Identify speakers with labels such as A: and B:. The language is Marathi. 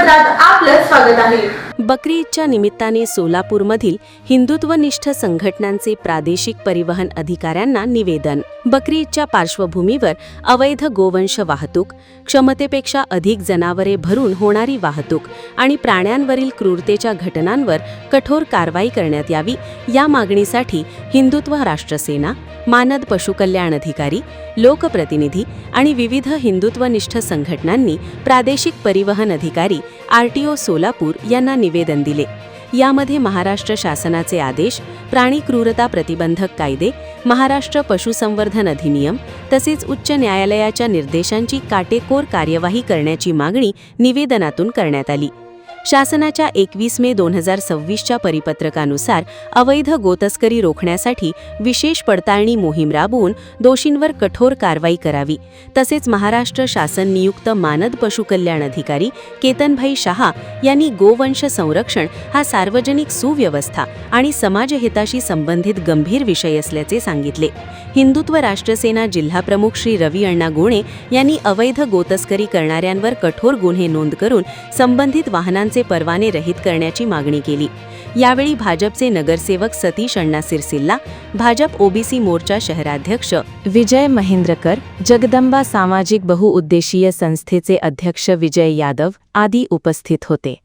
A: सत्रात आपलं स्वागत आहे।
B: बकरी ईदच्या निमित्ताने सोलापूरमधील हिंदुत्वनिष्ठ संघटनांचे प्रादेशिक परिवहन अधिकाऱ्यांना निवेदन। बकरी ईदच्या पार्श्वभूमीवर अवैध गोवंश वाहतूक, क्षमतेपेक्षा अधिक जनावरे भरून होणारी वाहतूक आणि प्राण्यांवरील क्रूरतेच्या घटनांवर कठोर कारवाई करण्यात यावी या मागणीसाठी हिंदुत्व राष्ट्रसेना, मानद पशुकल्याण अधिकारी, लोकप्रतिनिधी आणि विविध हिंदुत्वनिष्ठ संघटनांनी प्रादेशिक परिवहन अधिकारी RTO सोलापूर यांना निवेदन दिले। यामध्ये महाराष्ट्र शासनाचे आदेश, प्राणी क्रूरता प्रतिबंधक कायदे, महाराष्ट्र पशुसंवर्धन अधिनियम तसेच उच्च न्यायालयाच्या निर्देशांची काटेकोर कार्यवाही करण्याची मागणी निवेदनातून करण्यात आली। शासनाच्या 21 मे 2026च्या परिपत्रकानुसार अवैध गोतस्करी रोखण्यासाठी विशेष पडताळणी मोहीम राबवून दोषींवर कठोर कारवाई करावी। तसेच महाराष्ट्र शासन नियुक्त मानद पशुकल्याण अधिकारी केतनभाई शहा यांनी गोवंश संरक्षण हा सार्वजनिक सुव्यवस्था आणि समाजहिताशी संबंधित गंभीर विषय असल्याचे सांगितले। हिंदुत्व राष्ट्रसेना जिल्हाप्रमुख श्री रवी अण्णा गोणे यांनी अवैध गोतस्करी करणाऱ्यांवर कठोर गुन्हे नोंद करून संबंधित वाहनांचे परवाने रहित करण्याची मागणी केली। यावेळी भाजपचे नगरसेवक सतीश अण्णा सिरसिल्ला, भाजप OBC मोर्चा शहराध्यक्ष विजय महेंद्रकर, जगदंबा सामाजिक बहुउद्देशीय संस्थेचे अध्यक्ष विजय यादव आदी उपस्थित होते।